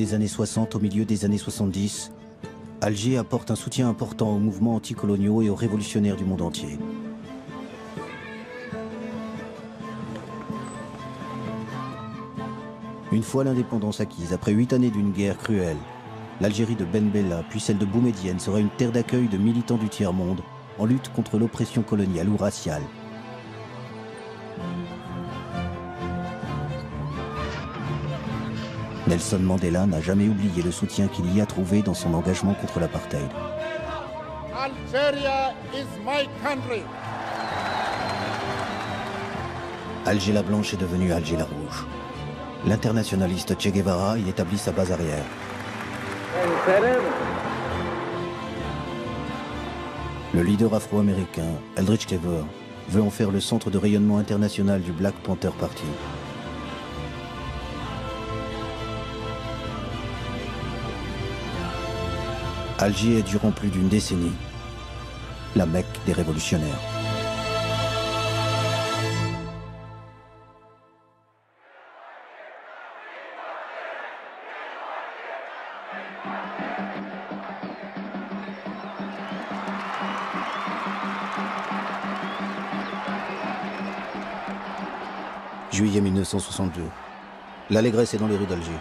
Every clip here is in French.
des années 60 au milieu des années 70, Alger apporte un soutien important aux mouvements anticoloniaux et aux révolutionnaires du monde entier. Une fois l'indépendance acquise, après 8 années d'une guerre cruelle, l'Algérie de Ben Bella, puis celle de Boumedienne, sera une terre d'accueil de militants du tiers-monde en lutte contre l'oppression coloniale ou raciale. Nelson Mandela n'a jamais oublié le soutien qu'il y a trouvé dans son engagement contre l'apartheid. Algeria is my country. Alger la Blanche est devenue Alger la Rouge. L'internationaliste Che Guevara y établit sa base arrière. Le leader afro-américain, Eldridge Cleaver, veut en faire le centre de rayonnement international du Black Panther Party. Alger est durant plus d'une décennie la Mecque des révolutionnaires. Juillet 1962. L'allégresse est dans les rues d'Alger.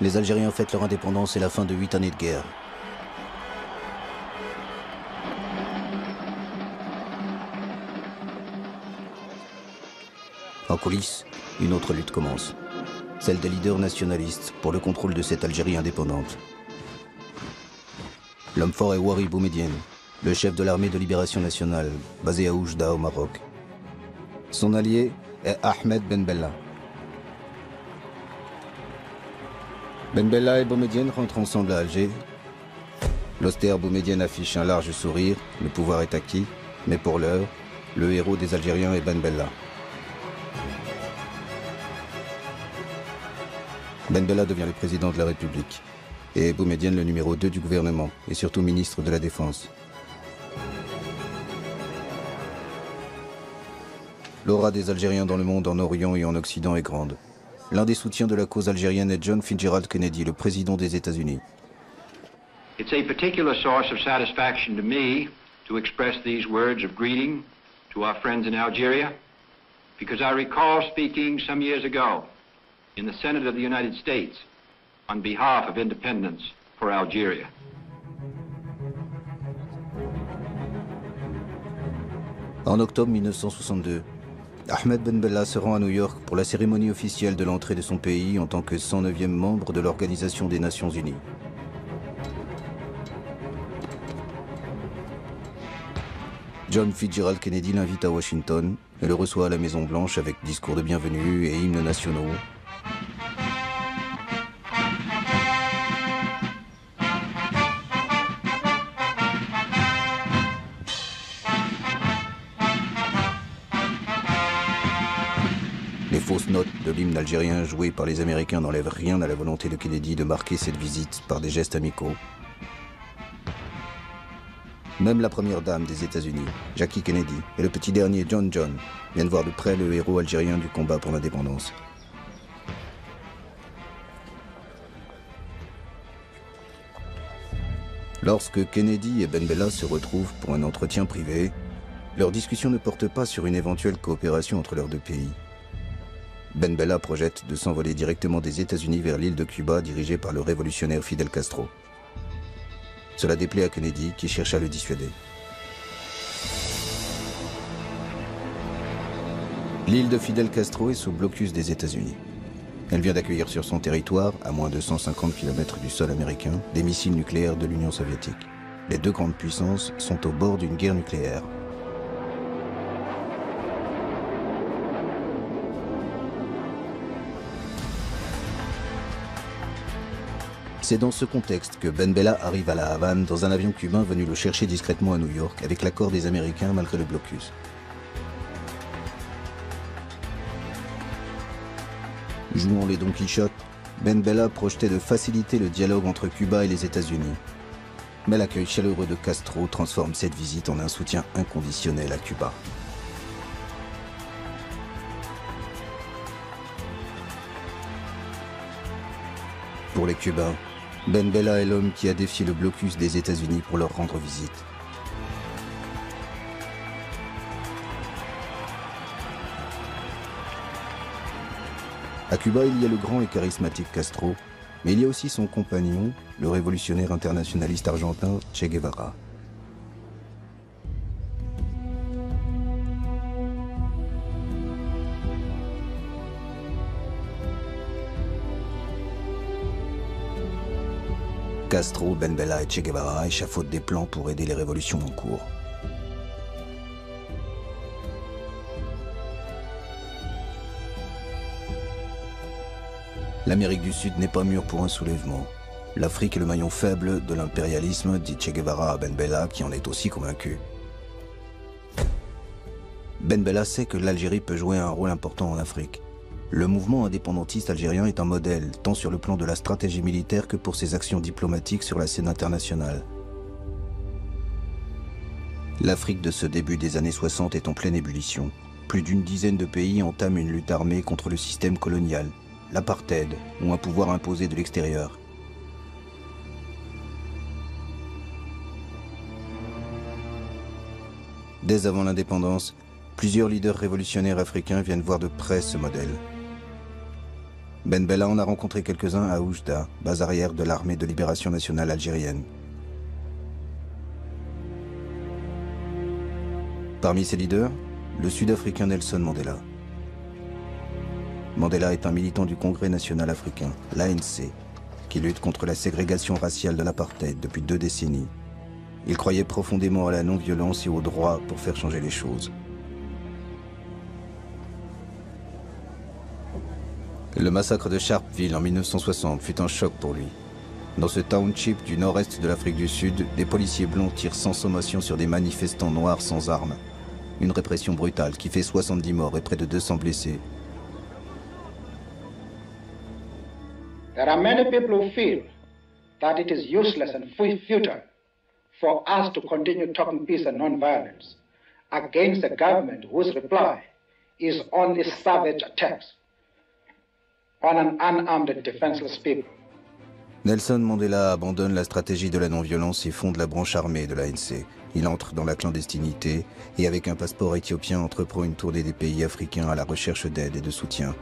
Les Algériens fêtent leur indépendance et la fin de 8 années de guerre. En coulisses, une autre lutte commence. Celle des leaders nationalistes pour le contrôle de cette Algérie indépendante. L'homme fort est Ouari Boumedienne, le chef de l'armée de libération nationale, basé à Oujda au Maroc. Son allié est Ahmed Ben Bella. Ben Bella et Boumedienne rentrent ensemble à Alger. L'austère Boumedienne affiche un large sourire, le pouvoir est acquis, mais pour l'heure, le héros des Algériens est Ben Bella. Ben Bella devient le président de la République et Boumedienne le numéro 2 du gouvernement et surtout ministre de la Défense. L'aura des Algériens dans le monde en Orient et en Occident est grande. L'un des soutiens de la cause algérienne est John Fitzgerald Kennedy, le président des États-Unis. It's a particular source of satisfaction to me to express these words of greeting to our friends in Algeria, because I recall speaking some years ago in the Senate of the United States on behalf of independence for Algeria. En octobre 1962, Ahmed Ben Bella se rend à New York pour la cérémonie officielle de l'entrée de son pays en tant que 109e membre de l'Organisation des Nations Unies. John Fitzgerald Kennedy l'invite à Washington et le reçoit à la Maison-Blanche avec discours de bienvenue et hymnes nationaux. Les fausses notes de l'hymne algérien joué par les Américains n'enlèvent rien à la volonté de Kennedy de marquer cette visite par des gestes amicaux. Même la première dame des États-Unis, Jackie Kennedy, et le petit dernier John viennent voir de près le héros algérien du combat pour l'indépendance. Lorsque Kennedy et Ben Bella se retrouvent pour un entretien privé, leur discussion ne porte pas sur une éventuelle coopération entre leurs deux pays. Ben Bella projette de s'envoler directement des États-Unis vers l'île de Cuba dirigée par le révolutionnaire Fidel Castro. Cela déplaît à Kennedy qui cherche à le dissuader. L'île de Fidel Castro est sous blocus des États-Unis. Elle vient d'accueillir sur son territoire, à moins de 150 km du sol américain, des missiles nucléaires de l'Union soviétique. Les deux grandes puissances sont au bord d'une guerre nucléaire. C'est dans ce contexte que Ben Bella arrive à La Havane dans un avion cubain venu le chercher discrètement à New York avec l'accord des Américains malgré le blocus. Jouant les Don Quichotte, Ben Bella projetait de faciliter le dialogue entre Cuba et les États-Unis. Mais l'accueil chaleureux de Castro transforme cette visite en un soutien inconditionnel à Cuba. Pour les Cubains, Ben Bella est l'homme qui a défié le blocus des États-Unis pour leur rendre visite. À Cuba, il y a le grand et charismatique Castro, mais il y a aussi son compagnon, le révolutionnaire internationaliste argentin Che Guevara. Castro, Ben Bella et Che Guevara échafaudent des plans pour aider les révolutions en cours. L'Amérique du Sud n'est pas mûre pour un soulèvement. L'Afrique est le maillon faible de l'impérialisme, dit Che Guevara à Ben Bella, qui en est aussi convaincu. Ben Bella sait que l'Algérie peut jouer un rôle important en Afrique. Le mouvement indépendantiste algérien est un modèle, tant sur le plan de la stratégie militaire que pour ses actions diplomatiques sur la scène internationale. L'Afrique de ce début des années 60 est en pleine ébullition. Plus d'une dizaine de pays entament une lutte armée contre le système colonial, l'apartheid ou un pouvoir imposé de l'extérieur. Dès avant l'indépendance, plusieurs leaders révolutionnaires africains viennent voir de près ce modèle. Ben Bella en a rencontré quelques-uns à Oujda, base arrière de l'armée de libération nationale algérienne. Parmi ces leaders, le Sud-Africain Nelson Mandela. Mandela est un militant du Congrès national africain, l'ANC, qui lutte contre la ségrégation raciale de l'apartheid depuis 2 décennies. Il croyait profondément à la non-violence et au droit pour faire changer les choses. Le massacre de Sharpeville en 1960 fut un choc pour lui. Dans ce township du nord-est de l'Afrique du Sud, des policiers blonds tirent sans sommation sur des manifestants noirs sans armes. Une répression brutale qui fait 70 morts et près de 200 blessés. There are many people who feel that it is useless and futile for us to continue talking peace and non-violence against a government whose reply is only savage attacks on an unarmed and defenseless people. Nelson Mandela abandonne la stratégie de la non-violence et fonde la branche armée de l'ANC. Il entre dans la clandestinité et avec un passeport éthiopien entreprend une tournée des pays africains à la recherche d'aide et de soutien.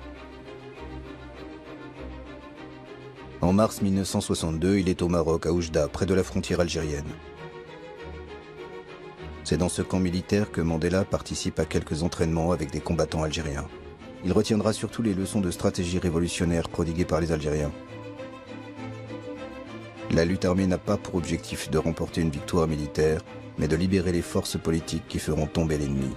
En mars 1962, il est au Maroc, à Oujda, près de la frontière algérienne. C'est dans ce camp militaire que Mandela participe à quelques entraînements avec des combattants algériens. Il retiendra surtout les leçons de stratégie révolutionnaire prodiguées par les Algériens. La lutte armée n'a pas pour objectif de remporter une victoire militaire, mais de libérer les forces politiques qui feront tomber l'ennemi.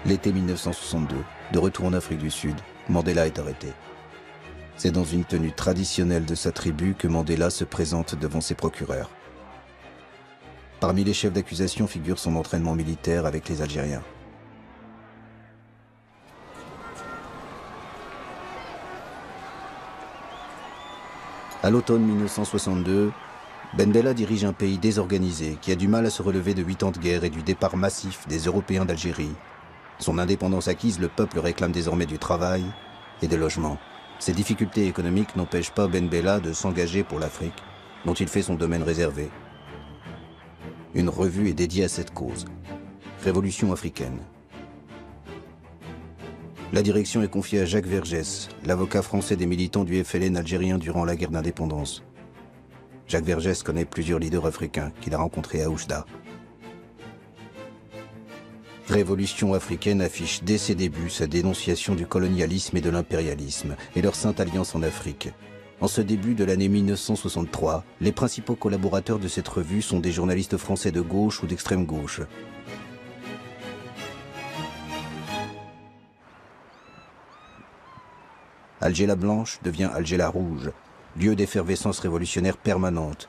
L'été 1962, de retour en Afrique du Sud, Mandela est arrêté. C'est dans une tenue traditionnelle de sa tribu que Mandela se présente devant ses procureurs. Parmi les chefs d'accusation figure son entraînement militaire avec les Algériens. À l'automne 1962, Ben Bella dirige un pays désorganisé qui a du mal à se relever de 8 ans de guerre et du départ massif des Européens d'Algérie. Son indépendance acquise, le peuple réclame désormais du travail et des logements. Ces difficultés économiques n'empêchent pas Ben Bella de s'engager pour l'Afrique, dont il fait son domaine réservé. Une revue est dédiée à cette cause, Révolution africaine. La direction est confiée à Jacques Vergès, l'avocat français des militants du FLN algérien durant la guerre d'indépendance. Jacques Vergès connaît plusieurs leaders africains qu'il a rencontrés à Oujda. Révolution africaine affiche dès ses débuts sa dénonciation du colonialisme et de l'impérialisme et leur sainte alliance en Afrique. En ce début de l'année 1963, les principaux collaborateurs de cette revue sont des journalistes français de gauche ou d'extrême gauche. Alger la Blanche devient Alger la Rouge, lieu d'effervescence révolutionnaire permanente.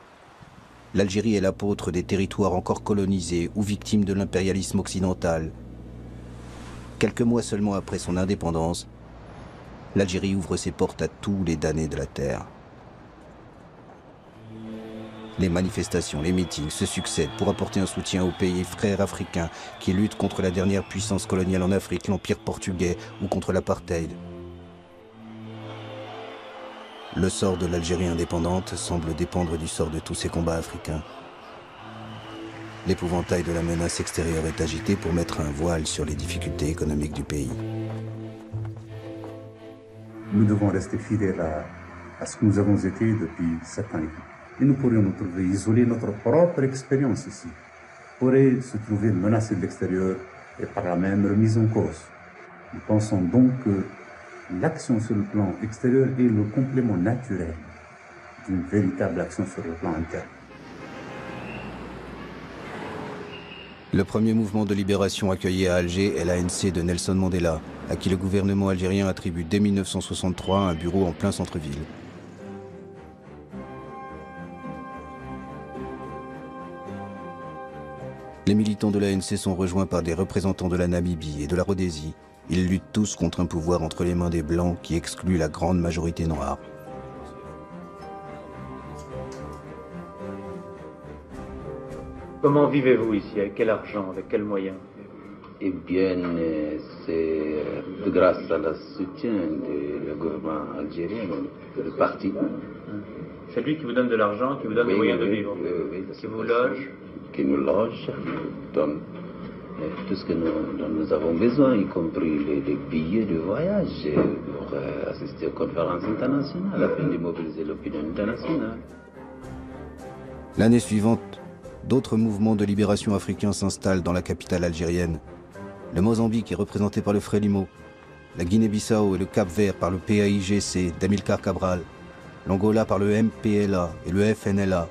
L'Algérie est l'apôtre des territoires encore colonisés ou victimes de l'impérialisme occidental. Quelques mois seulement après son indépendance, l'Algérie ouvre ses portes à tous les damnés de la terre. Les manifestations, les meetings se succèdent pour apporter un soutien aux pays frères africains qui luttent contre la dernière puissance coloniale en Afrique, l'Empire portugais, ou contre l'apartheid. Le sort de l'Algérie indépendante semble dépendre du sort de tous ces combats africains. L'épouvantail de la menace extérieure est agité pour mettre un voile sur les difficultés économiques du pays. Nous devons rester fidèles à ce que nous avons été depuis 7 ans. Et nous pourrions nous trouver isolés, notre propre expérience ici pourrait se trouver menacée de l'extérieur et par la même remise en cause. Nous pensons donc que l'action sur le plan extérieur est le complément naturel d'une véritable action sur le plan interne. Le premier mouvement de libération accueilli à Alger est l'ANC de Nelson Mandela, à qui le gouvernement algérien attribue dès 1963 un bureau en plein centre-ville. Les militants de l'ANC sont rejoints par des représentants de la Namibie et de la Rhodésie. Ils luttent tous contre un pouvoir entre les mains des Blancs qui exclut la grande majorité noire. Comment vivez-vous ici? Avec quel argent? Avec quels moyens? Eh bien, c'est grâce à le soutien du gouvernement algérien, du parti. C'est lui qui vous donne de l'argent, qui vous donne les moyens de vivre, qui vous loge? Qui nous loge, donne tout ce que nous avons besoin, y compris les billets de voyage pour assister aux conférences internationales, afin de mobiliser l'opinion internationale. L'année suivante, d'autres mouvements de libération africains s'installent dans la capitale algérienne. Le Mozambique est représenté par le Frélimo, la Guinée-Bissau et le Cap-Vert par le PAIGC d'Amilcar Cabral, l'Angola par le MPLA et le FNLA.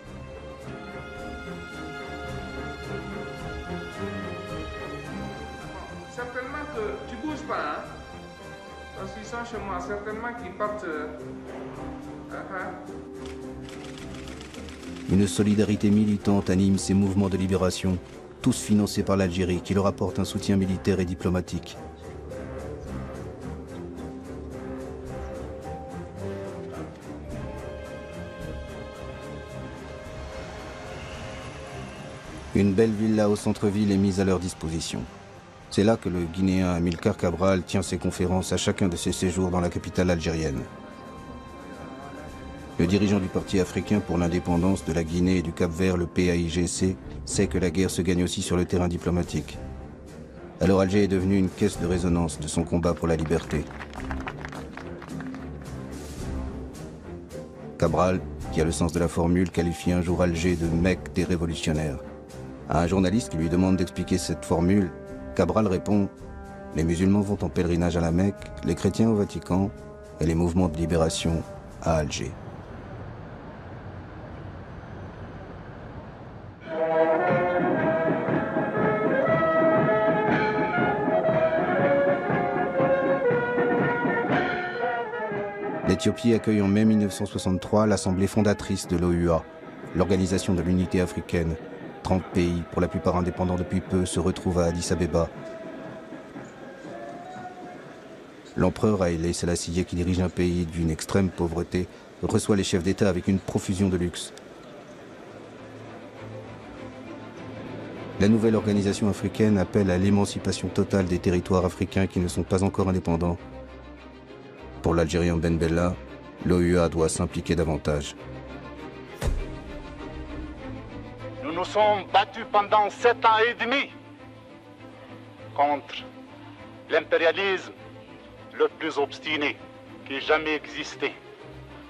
Certainement que tu bouges pas, hein? Parce qu'ils sont chez moi, certainement qu'ils partent. Une solidarité militante anime ces mouvements de libération, tous financés par l'Algérie, qui leur apporte un soutien militaire et diplomatique. Une belle villa au centre-ville est mise à leur disposition. C'est là que le Guinéen Amilcar Cabral tient ses conférences à chacun de ses séjours dans la capitale algérienne. Le dirigeant du Parti africain pour l'indépendance de la Guinée et du Cap-Vert, le PAIGC, sait que la guerre se gagne aussi sur le terrain diplomatique. Alors Alger est devenu une caisse de résonance de son combat pour la liberté. Cabral, qui a le sens de la formule, qualifie un jour Alger de Mecque des révolutionnaires. À un journaliste qui lui demande d'expliquer cette formule, Cabral répond « Les musulmans vont en pèlerinage à la Mecque, les chrétiens au Vatican et les mouvements de libération à Alger. » L'Éthiopie accueille en mai 1963 l'assemblée fondatrice de l'OUA, l'Organisation de l'Unité africaine. 30 pays, pour la plupart indépendants depuis peu, se retrouvent à Addis Abeba. L'empereur Haïlé Sélassié, qui dirige un pays d'une extrême pauvreté, reçoit les chefs d'État avec une profusion de luxe. La nouvelle organisation africaine appelle à l'émancipation totale des territoires africains qui ne sont pas encore indépendants. Pour l'Algérien Ben Bella, l'OUA doit s'impliquer davantage. Nous nous sommes battus pendant 7 ans et demi contre l'impérialisme le plus obstiné qui ait jamais existé.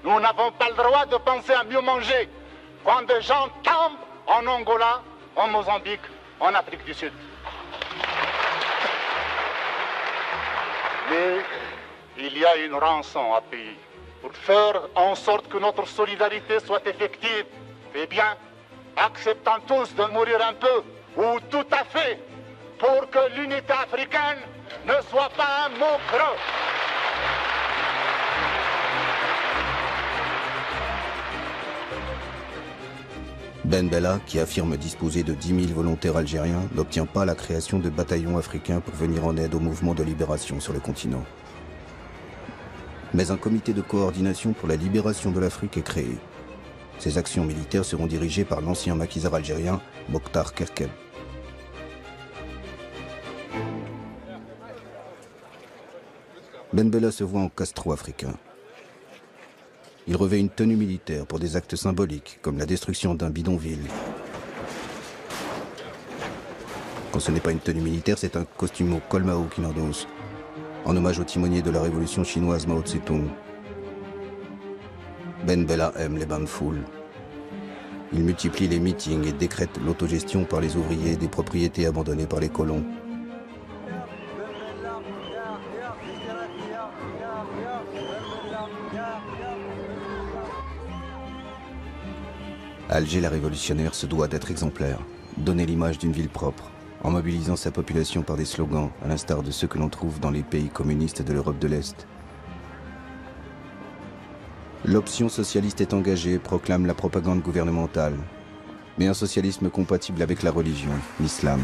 Nous n'avons pas le droit de penser à mieux manger quand des gens tombent en Angola, en Mozambique, en Afrique du Sud. Mais il y a une rançon à payer pour faire en sorte que notre solidarité soit effective. Eh bien, acceptons tous de mourir un peu, ou tout à fait, pour que l'unité africaine ne soit pas un mot creux. Ben Bella, qui affirme disposer de 10 000 volontaires algériens, n'obtient pas la création de bataillons africains pour venir en aide au mouvement de libération sur le continent. Mais un comité de coordination pour la libération de l'Afrique est créé. Ses actions militaires seront dirigées par l'ancien maquisard algérien Mokhtar Kerkeb. Ben Bella se voit en Castro-africain. Il revêt une tenue militaire pour des actes symboliques, comme la destruction d'un bidonville. Quand ce n'est pas une tenue militaire, c'est un costume au col Mao qu'il endosse, en hommage au timonier de la révolution chinoise Mao Tse-tung. Ben Bella aime les bains de foule. Il multiplie les meetings et décrète l'autogestion par les ouvriers des propriétés abandonnées par les colons. Alger la révolutionnaire se doit d'être exemplaire, donner l'image d'une ville propre, en mobilisant sa population par des slogans, à l'instar de ceux que l'on trouve dans les pays communistes de l'Europe de l'Est. L'option socialiste est engagée, proclame la propagande gouvernementale, mais un socialisme compatible avec la religion, l'islam.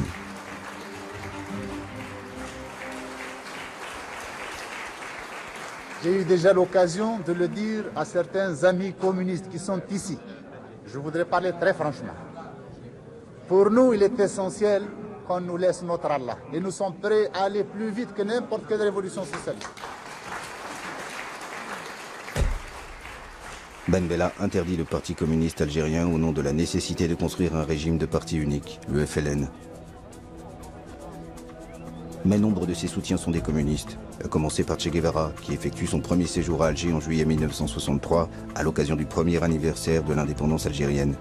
J'ai eu déjà l'occasion de le dire à certains amis communistes qui sont ici. Je voudrais parler très franchement. Pour nous, il est essentiel qu'on nous laisse notre Allah. Et nous sommes prêts à aller plus vite que n'importe quelle révolution socialiste. Ben Bella interdit le Parti communiste algérien au nom de la nécessité de construire un régime de parti unique, le FLN. Mais nombre de ses soutiens sont des communistes, à commencer par Che Guevara, qui effectue son premier séjour à Alger en juillet 1963, à l'occasion du premier anniversaire de l'indépendance algérienne.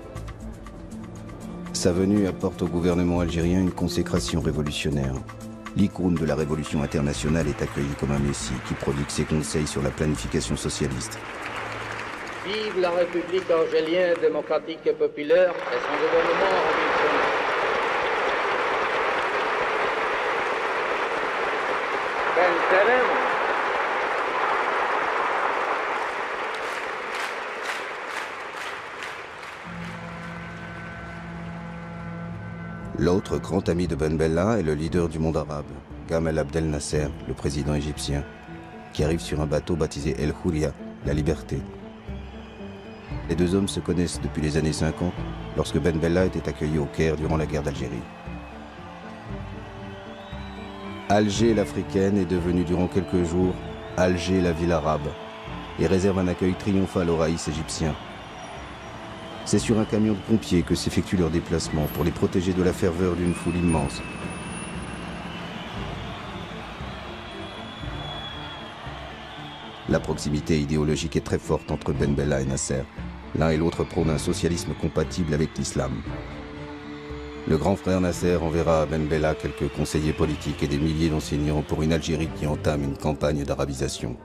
Sa venue apporte au gouvernement algérien une consécration révolutionnaire. L'icône de la révolution internationale est accueilli comme un messie qui prodigue ses conseils sur la planification socialiste. Vive la République algérienne démocratique et populaire et son gouvernement révolutionnaire. Ben Salem. L'autre grand ami de Ben Bella est le leader du monde arabe, Gamal Abdel Nasser, le président égyptien, qui arrive sur un bateau baptisé El Houria, la liberté. Les deux hommes se connaissent depuis les années 50, lorsque Ben Bella était accueilli au Caire durant la guerre d'Algérie. Alger l'africaine est devenue durant quelques jours Alger la ville arabe et réserve un accueil triomphal aux raïs égyptiens. C'est sur un camion de pompiers que s'effectue leur déplacement pour les protéger de la ferveur d'une foule immense. La proximité idéologique est très forte entre Ben Bella et Nasser. L'un et l'autre prônent un socialisme compatible avec l'islam. Le grand frère Nasser enverra à Ben Bella quelques conseillers politiques et des milliers d'enseignants pour une Algérie qui entame une campagne d'arabisation.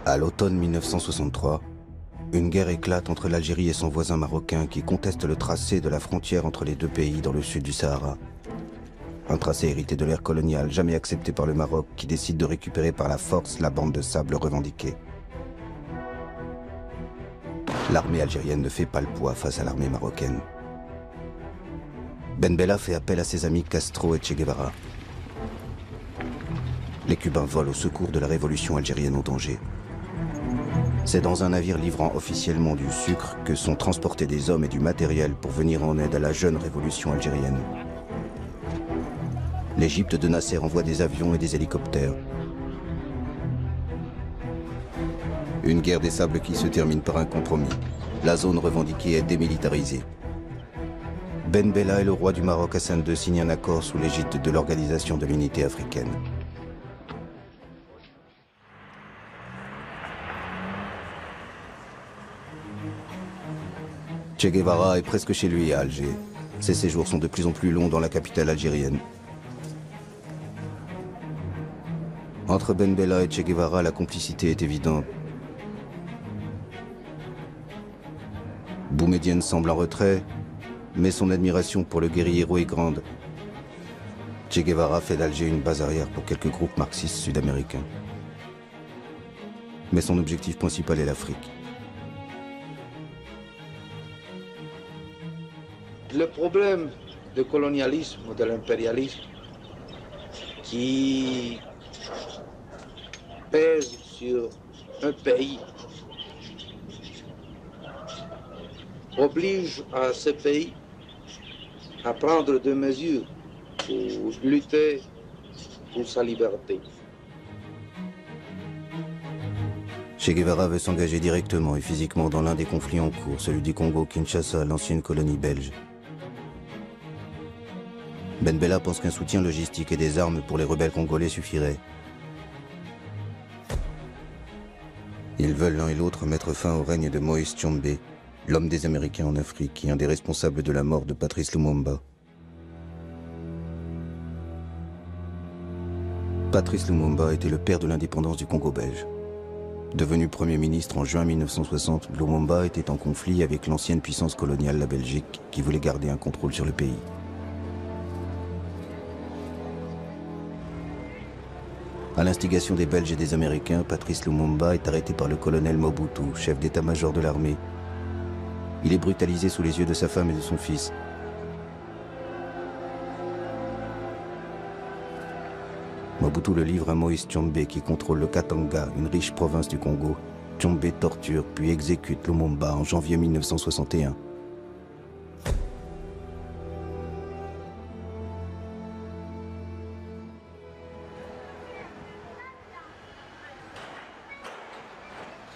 À l'automne 1963, une guerre éclate entre l'Algérie et son voisin marocain qui conteste le tracé de la frontière entre les deux pays dans le sud du Sahara. Un tracé hérité de l'ère coloniale, jamais accepté par le Maroc, qui décide de récupérer par la force la bande de sable revendiquée. L'armée algérienne ne fait pas le poids face à l'armée marocaine. Ben Bella fait appel à ses amis Castro et Che Guevara. Les Cubains volent au secours de la révolution algérienne en danger. C'est dans un navire livrant officiellement du sucre que sont transportés des hommes et du matériel pour venir en aide à la jeune révolution algérienne. L'Égypte de Nasser envoie des avions et des hélicoptères. Une guerre des sables qui se termine par un compromis. La zone revendiquée est démilitarisée. Ben Bella et le roi du Maroc Hassan II signent un accord sous l'égide de l'Organisation de l'Unité africaine. Che Guevara est presque chez lui à Alger. Ses séjours sont de plus en plus longs dans la capitale algérienne. Entre Ben Bella et Che Guevara, la complicité est évidente. Boumedienne semble en retrait, mais son admiration pour le guerriero est grande. Che Guevara fait d'Alger une base arrière pour quelques groupes marxistes sud-américains. Mais son objectif principal est l'Afrique. Le problème du colonialisme ou de l'impérialisme qui pèse sur un pays oblige à ce pays à prendre des mesures pour lutter pour sa liberté. Che Guevara veut s'engager directement et physiquement dans l'un des conflits en cours, celui du Congo-Kinshasa, l'ancienne colonie belge. Ben Bella pense qu'un soutien logistique et des armes pour les rebelles congolais suffirait. Ils veulent l'un et l'autre mettre fin au règne de Moïse Tshombe, l'homme des Américains en Afrique et un des responsables de la mort de Patrice Lumumba. Patrice Lumumba était le père de l'indépendance du Congo belge. Devenu Premier ministre en juin 1960, Lumumba était en conflit avec l'ancienne puissance coloniale, la Belgique, qui voulait garder un contrôle sur le pays. À l'instigation des Belges et des Américains, Patrice Lumumba est arrêté par le colonel Mobutu, chef d'état-major de l'armée. Il est brutalisé sous les yeux de sa femme et de son fils. Mobutu le livre à Moïse Tshombe qui contrôle le Katanga, une riche province du Congo. Tshombe torture puis exécute Lumumba en janvier 1961.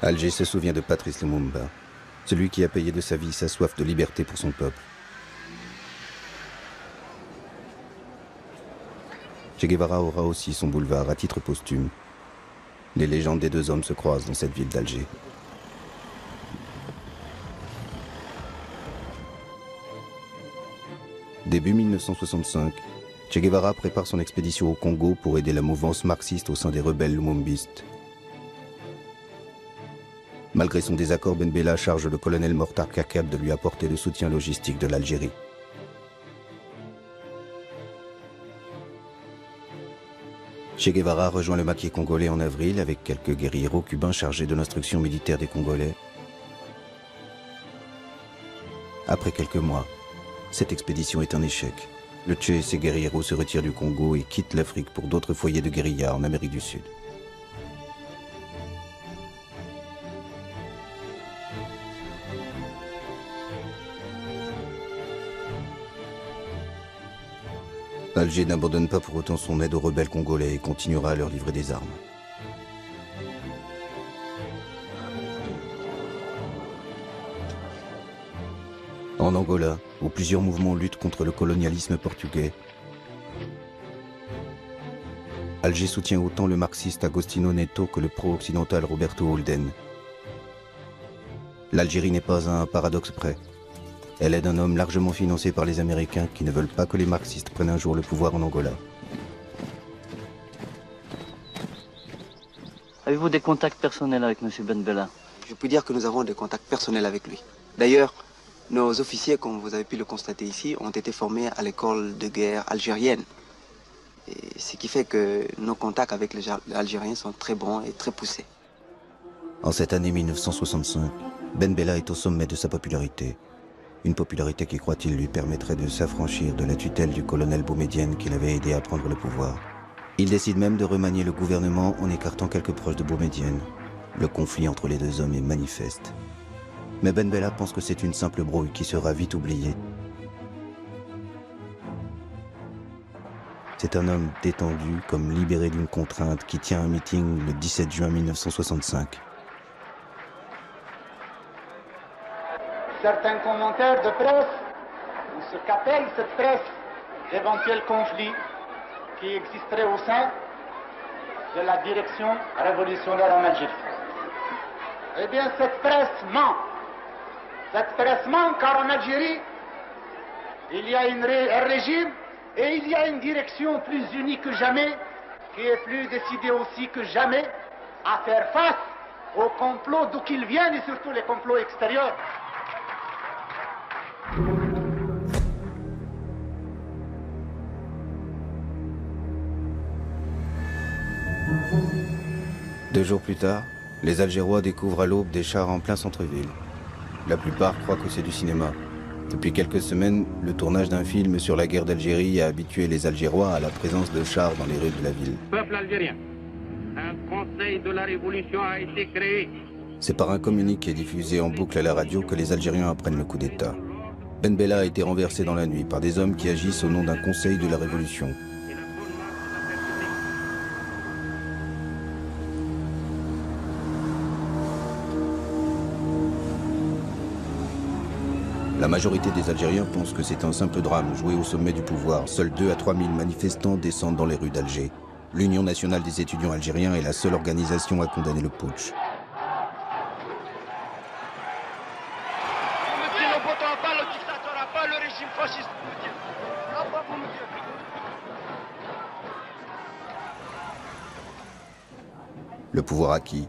Alger se souvient de Patrice Lumumba, celui qui a payé de sa vie sa soif de liberté pour son peuple. Che Guevara aura aussi son boulevard à titre posthume. Les légendes des deux hommes se croisent dans cette ville d'Alger. Début 1965, Che Guevara prépare son expédition au Congo pour aider la mouvance marxiste au sein des rebelles lumumbistes. Malgré son désaccord, Ben Bella charge le colonel Mortar Kakab de lui apporter le soutien logistique de l'Algérie. Che Guevara rejoint le maquis congolais en avril avec quelques guérilleros cubains chargés de l'instruction militaire des Congolais. Après quelques mois, cette expédition est un échec. Le Che et ses guérilleros se retirent du Congo et quittent l'Afrique pour d'autres foyers de guérilla en Amérique du Sud. Alger n'abandonne pas pour autant son aide aux rebelles congolais et continuera à leur livrer des armes. En Angola, où plusieurs mouvements luttent contre le colonialisme portugais, Alger soutient autant le marxiste Agostinho Neto que le pro-occidental Roberto Holden. L'Algérie n'est pas à un paradoxe près. Elle aide un homme largement financé par les Américains qui ne veulent pas que les marxistes prennent un jour le pouvoir en Angola. Avez-vous des contacts personnels avec M. Ben Bella? Je peux dire que nous avons des contacts personnels avec lui. D'ailleurs, nos officiers, comme vous avez pu le constater ici, ont été formés à l'école de guerre algérienne. Et ce qui fait que nos contacts avec les Algériens sont très bons et très poussés. En cette année 1965, Ben Bella est au sommet de sa popularité. Une popularité qui, croit-il, lui permettrait de s'affranchir de la tutelle du colonel Boumedienne qui l'avait aidé à prendre le pouvoir. Il décide même de remanier le gouvernement en écartant quelques proches de Boumedienne. Le conflit entre les deux hommes est manifeste. Mais Ben Bella pense que c'est une simple brouille qui sera vite oubliée. C'est un homme détendu, comme libéré d'une contrainte, qui tient un meeting le 17 juin 1965. Certains commentaires de presse, ou ce qu'appelle cette presse, d'éventuels conflits qui existeraient au sein de la direction révolutionnaire en Algérie. Eh bien, cette presse ment. Cette presse ment car en Algérie, il y a un régime et il y a une direction plus unie que jamais, qui est plus décidée aussi que jamais à faire face aux complots d'où qu'ils viennent et surtout les complots extérieurs. Deux jours plus tard, les Algérois découvrent à l'aube des chars en plein centre-ville. La plupart croient que c'est du cinéma. Depuis quelques semaines, le tournage d'un film sur la guerre d'Algérie a habitué les Algérois à la présence de chars dans les rues de la ville. Peuple algérien, un conseil de la révolution a été créé. C'est par un communiqué diffusé en boucle à la radio que les Algériens apprennent le coup d'État. Ben Bella a été renversé dans la nuit par des hommes qui agissent au nom d'un conseil de la révolution. La majorité des Algériens pensent que c'est un simple drame joué au sommet du pouvoir. Seuls 2 à 3 000 manifestants descendent dans les rues d'Alger. L'Union nationale des étudiants algériens est la seule organisation à condamner le putsch. Le pouvoir acquis,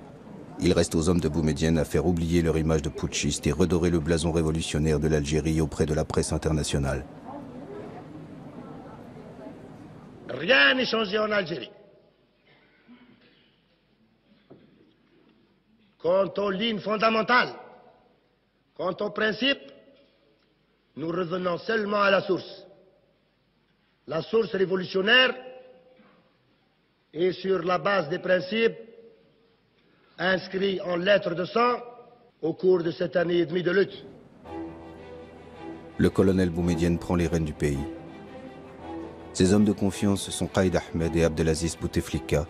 il reste aux hommes de Boumedienne à faire oublier leur image de putschiste et redorer le blason révolutionnaire de l'Algérie auprès de la presse internationale. Rien n'est changé en Algérie. Quant aux lignes fondamentales, quant aux principes, nous revenons seulement à la source. La source révolutionnaire est sur la base des principes inscrits en lettres de sang au cours de cette année et demie de lutte. Le colonel Boumedienne prend les rênes du pays. Ses hommes de confiance sont Qaïd Ahmed et Abdelaziz Bouteflika,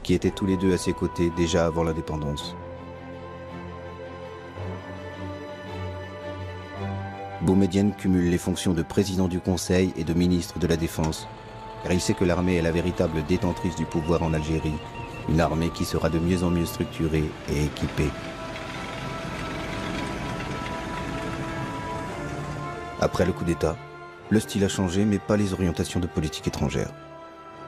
qui étaient tous les deux à ses côtés déjà avant l'indépendance. Boumedienne cumule les fonctions de président du Conseil et de ministre de la Défense, car il sait que l'armée est la véritable détentrice du pouvoir en Algérie, une armée qui sera de mieux en mieux structurée et équipée. Après le coup d'État, le style a changé, mais pas les orientations de politique étrangère.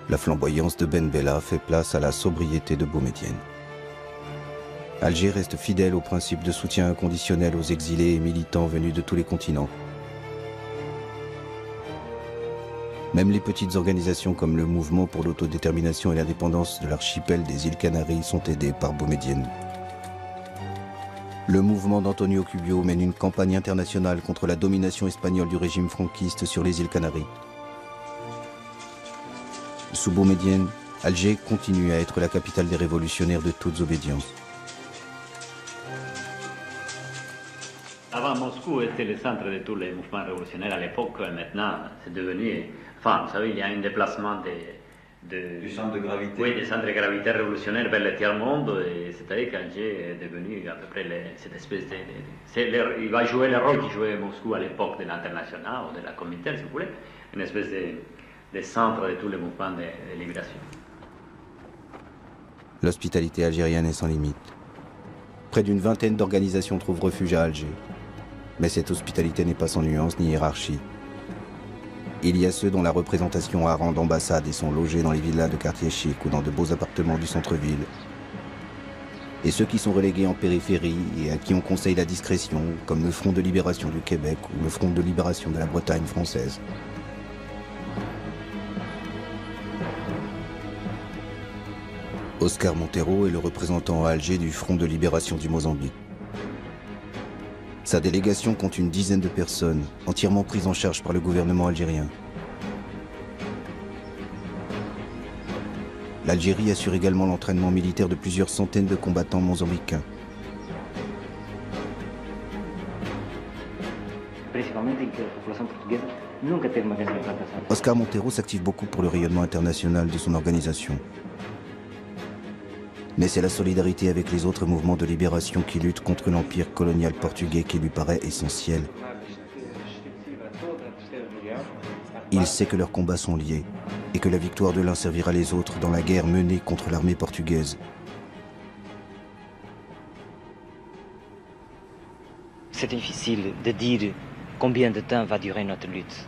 La flamboyance de Ben Bella fait place à la sobriété de Boumedienne. Alger reste fidèle au principe de soutien inconditionnel aux exilés et militants venus de tous les continents. Même les petites organisations comme le Mouvement pour l'autodétermination et l'indépendance de l'archipel des îles Canaries sont aidées par Boumedienne. Le mouvement d'Antonio Cubio mène une campagne internationale contre la domination espagnole du régime franquiste sur les îles Canaries. Sous Boumedienne, Alger continue à être la capitale des révolutionnaires de toutes obédiences. Avant, Moscou était le centre de tous les mouvements révolutionnaires à l'époque. Maintenant, c'est devenu... Enfin, vous savez, il y a un déplacement du centre de gravité. Oui, des centres de gravité révolutionnaires vers le tiers-monde. C'est-à-dire qu'Alger est devenu à peu près cette espèce de... il va jouer le rôle qu'il jouait Moscou à l'époque de l'international ou de la Comintern, si vous voulez. Une espèce de centre de tous les mouvements de libération. L'hospitalité algérienne est sans limite. Près d'une vingtaine d'organisations trouvent refuge à Alger. Mais cette hospitalité n'est pas sans nuance ni hiérarchie. Il y a ceux dont la représentation a rang d'ambassade et sont logés dans les villas de quartiers chics ou dans de beaux appartements du centre-ville. Et ceux qui sont relégués en périphérie et à qui on conseille la discrétion, comme le Front de libération du Québec ou le Front de libération de la Bretagne française. Oscar Montero est le représentant à Alger du Front de libération du Mozambique. Sa délégation compte une dizaine de personnes, entièrement prises en charge par le gouvernement algérien. L'Algérie assure également l'entraînement militaire de plusieurs centaines de combattants mozambicains. Oscar Montero s'active beaucoup pour le rayonnement international de son organisation. Mais c'est la solidarité avec les autres mouvements de libération qui luttent contre l'empire colonial portugais qui lui paraît essentiel. Il sait que leurs combats sont liés et que la victoire de l'un servira les autres dans la guerre menée contre l'armée portugaise. C'est difficile de dire combien de temps va durer notre lutte.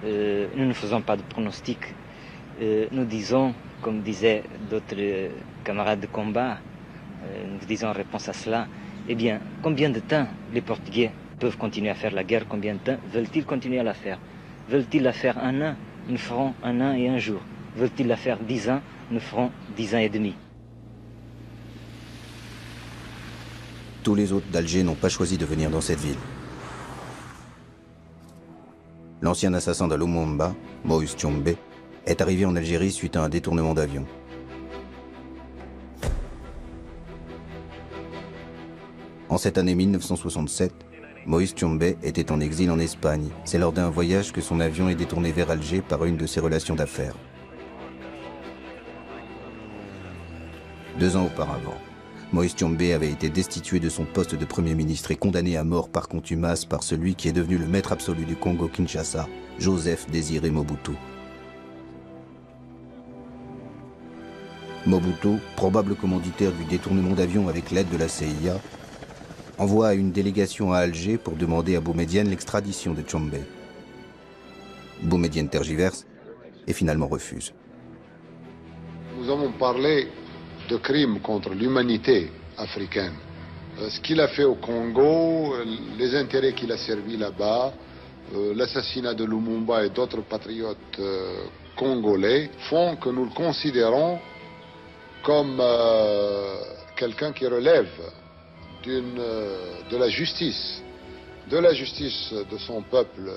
Nous ne faisons pas de pronostics. Nous disons, comme disaient d'autres camarades de combat, nous disons en réponse à cela, eh bien, combien de temps les Portugais peuvent continuer à faire la guerre? Combien de temps veulent-ils continuer à la faire? Veulent-ils la faire 1 an? Nous ferons 1 an et 1 jour. Veulent-ils la faire 10 ans? Nous ferons 10 ans et demi. Tous les autres d'Alger n'ont pas choisi de venir dans cette ville. L'ancien assassin de Lumumba, Moïse Tshombe, est arrivé en Algérie suite à un détournement d'avion. En cette année 1967, Moïse Tshombe était en exil en Espagne. C'est lors d'un voyage que son avion est détourné vers Alger par une de ses relations d'affaires. 2 ans auparavant, Moïse Tshombe avait été destitué de son poste de Premier ministre et condamné à mort par contumace par celui qui est devenu le maître absolu du Congo-Kinshasa, Joseph Désiré Mobutu. Mobutu, probable commanditaire du détournement d'avion avec l'aide de la CIA, envoie une délégation à Alger pour demander à Boumedienne l'extradition de Tshombe. Boumedienne tergiverse et finalement refuse. Nous avons parlé de crimes contre l'humanité africaine. Ce qu'il a fait au Congo, les intérêts qu'il a servis là-bas, l'assassinat de Lumumba et d'autres patriotes congolais font que nous le considérons comme quelqu'un qui relève de la justice de son peuple,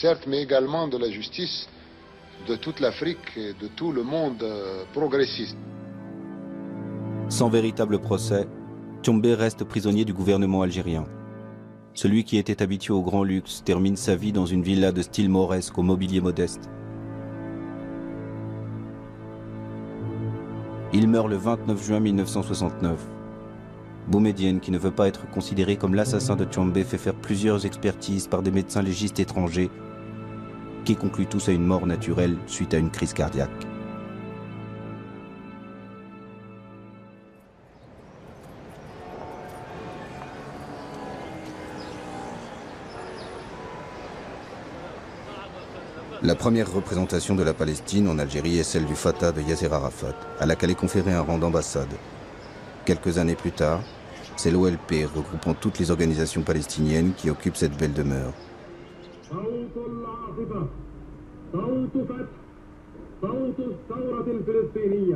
certes, mais également de la justice de toute l'Afrique et de tout le monde progressiste. Sans véritable procès, Tshombe reste prisonnier du gouvernement algérien. Celui qui était habitué au grand luxe termine sa vie dans une villa de style mauresque au mobilier modeste. Il meurt le 29 juin 1969. Boumedienne, qui ne veut pas être considéré comme l'assassin de Tshombe, fait faire plusieurs expertises par des médecins légistes étrangers qui concluent tous à une mort naturelle suite à une crise cardiaque. La première représentation de la Palestine en Algérie est celle du Fatah de Yasser Arafat, à laquelle est conféré un rang d'ambassade. Quelques années plus tard, c'est l'OLP regroupant toutes les organisations palestiniennes qui occupent cette belle demeure.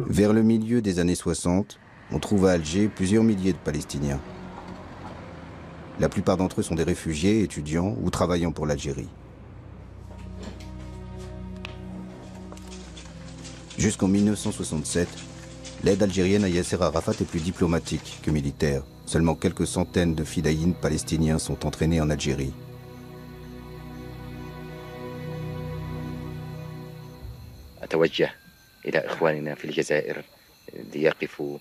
Vers le milieu des années 60, on trouve à Alger plusieurs milliers de Palestiniens. La plupart d'entre eux sont des réfugiés, étudiants ou travaillant pour l'Algérie. Jusqu'en 1967, l'aide algérienne à Yasser Arafat est plus diplomatique que militaire. Seulement quelques centaines de fidayines palestiniens sont entraînés en Algérie. أتوجه إلى إخواننا في الجزائر ليقفوا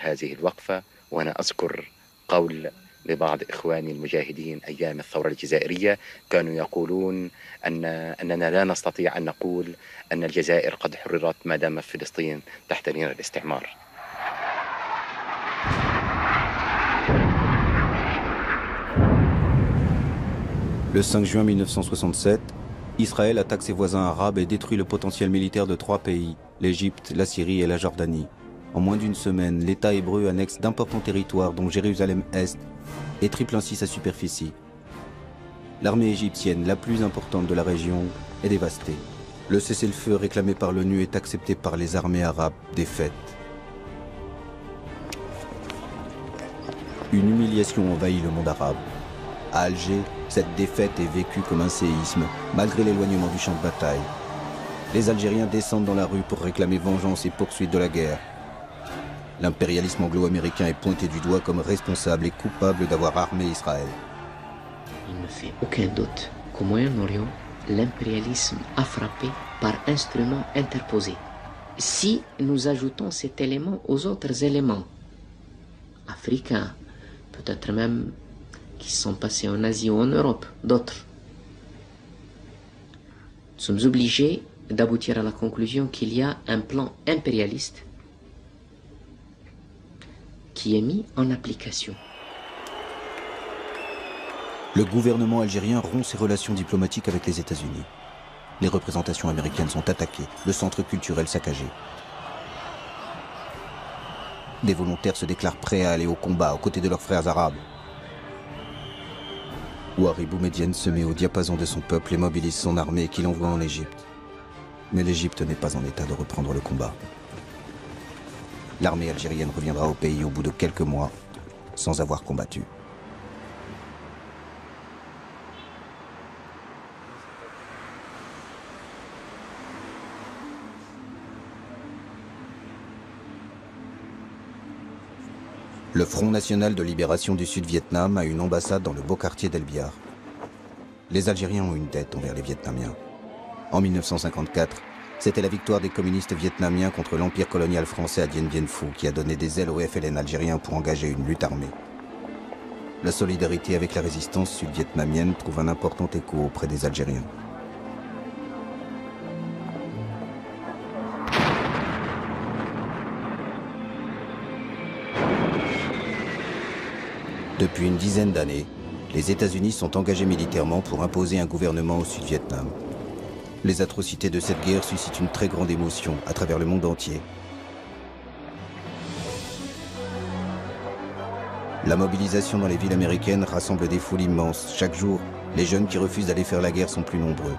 هذه الوقفة، وأنا أذكر قول لبعض إخواني المجاهدين أيام الثورة الجزائرية كانوا يقولون أننا لا نستطيع أن نقول أن الجزائر قد حررت ما دام فلسطين تحت نير الاستعمار. Le 5 juin 1967, Israël attaque ses voisins arabes et détruit le potentiel militaire de 3 pays, l'Égypte, la Syrie et la Jordanie. En moins d'une semaine, l'État hébreu annexe d'importants territoires dont Jérusalem-Est et triple ainsi sa superficie. L'armée égyptienne, la plus importante de la région, est dévastée. Le cessez-le-feu réclamé par l'ONU est accepté par les armées arabes défaites. Une humiliation envahit le monde arabe. À Alger, cette défaite est vécue comme un séisme, malgré l'éloignement du champ de bataille. Les Algériens descendent dans la rue pour réclamer vengeance et poursuite de la guerre. L'impérialisme anglo-américain est pointé du doigt comme responsable et coupable d'avoir armé Israël. Il ne fait aucun doute qu'au Moyen-Orient, l'impérialisme a frappé par instruments interposés. Si nous ajoutons cet élément aux autres éléments africains, peut-être même qui sont passés en Asie ou en Europe, d'autres, nous sommes obligés d'aboutir à la conclusion qu'il y a un plan impérialiste qui est mis en application. Le gouvernement algérien rompt ses relations diplomatiques avec les États-Unis. Les représentations américaines sont attaquées, le centre culturel saccagé. Des volontaires se déclarent prêts à aller au combat aux côtés de leurs frères arabes. Ouari Boumedienne se met au diapason de son peuple et mobilise son armée qu'il envoie en Égypte. Mais l'Égypte n'est pas en état de reprendre le combat. L'armée algérienne reviendra au pays au bout de quelques mois, sans avoir combattu. Le Front National de Libération du Sud-Vietnam a une ambassade dans le beau quartier d'El Biar. Les Algériens ont une dette envers les Vietnamiens. En 1954, c'était la victoire des communistes vietnamiens contre l'empire colonial français à Dien Bien Phu qui a donné des ailes au FLN algérien pour engager une lutte armée. La solidarité avec la résistance sud-vietnamienne trouve un important écho auprès des Algériens. Depuis une dizaine d'années, les États-Unis sont engagés militairement pour imposer un gouvernement au Sud-Vietnam. Les atrocités de cette guerre suscitent une très grande émotion à travers le monde entier. La mobilisation dans les villes américaines rassemble des foules immenses. Chaque jour, les jeunes qui refusent d'aller faire la guerre sont plus nombreux.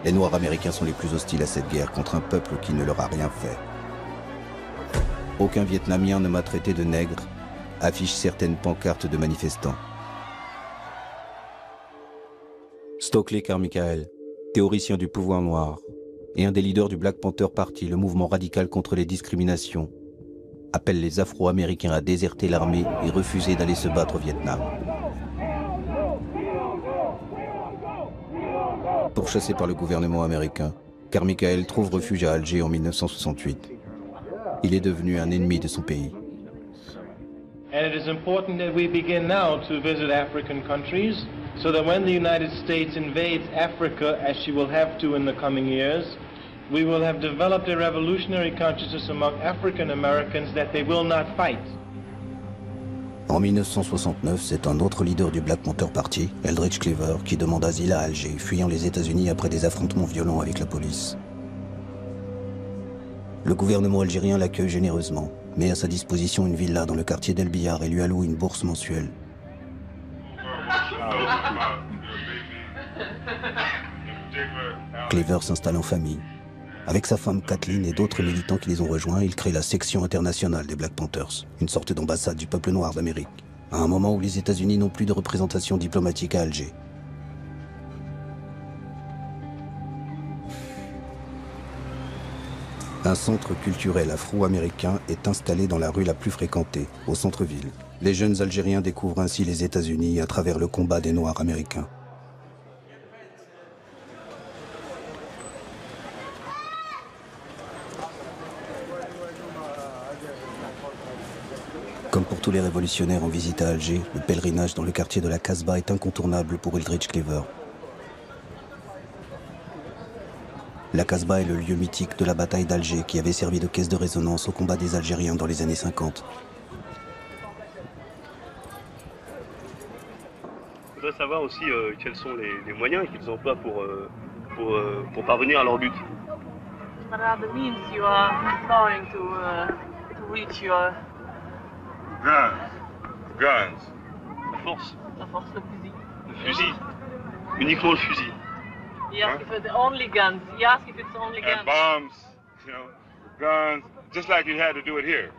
Les Noirs américains sont les plus hostiles à cette guerre contre un peuple qui ne leur a rien fait. Aucun Vietnamien ne m'a traité de nègre, affichent certaines pancartes de manifestants. Stokely Carmichael, théoricien du pouvoir noir, et un des leaders du Black Panther Party, le mouvement radical contre les discriminations, appelle les Afro-Américains à déserter l'armée et refuser d'aller se battre au Vietnam. Pourchassé par le gouvernement américain, Carmichael trouve refuge à Alger en 1968. Il est devenu un ennemi de son pays. And it is important that we begin now to visit African countries so that when the United States invades Africa, as she will have to in the coming years, we will have developed a revolutionary consciousness among African Americans that they will not fight. En 1969, c'est un autre leader du Black Panther Party, Eldridge Cleaver, qui demande asile à Alger, fuyant les États-Unis après des affrontements violents avec la police. Le gouvernement algérien l'accueille généreusement, met à sa disposition une villa dans le quartier d'El Biar et lui alloue une bourse mensuelle. Cleaver s'installe en famille. Avec sa femme Kathleen et d'autres militants qui les ont rejoints, il crée la section internationale des Black Panthers, une sorte d'ambassade du peuple noir d'Amérique, à un moment où les États-Unis n'ont plus de représentation diplomatique à Alger. Un centre culturel afro-américain est installé dans la rue la plus fréquentée, au centre-ville. Les jeunes Algériens découvrent ainsi les États-Unis à travers le combat des Noirs américains. Comme pour tous les révolutionnaires en visite à Alger, le pèlerinage dans le quartier de la Casbah est incontournable pour Eldridge Cleaver. La Casbah est le lieu mythique de la bataille d'Alger qui avait servi de caisse de résonance au combat des Algériens dans les années 50. Je voudrais savoir aussi quels sont les moyens qu'ils emploient pour parvenir à leur but. What are the means you are employing to reach your... Guns. La force. La force, le fusil. Le fusil. Uniquement le fusil. He asked if it's only guns. He asked if it's only guns. And bombs, you know, guns, just like you had to do it here.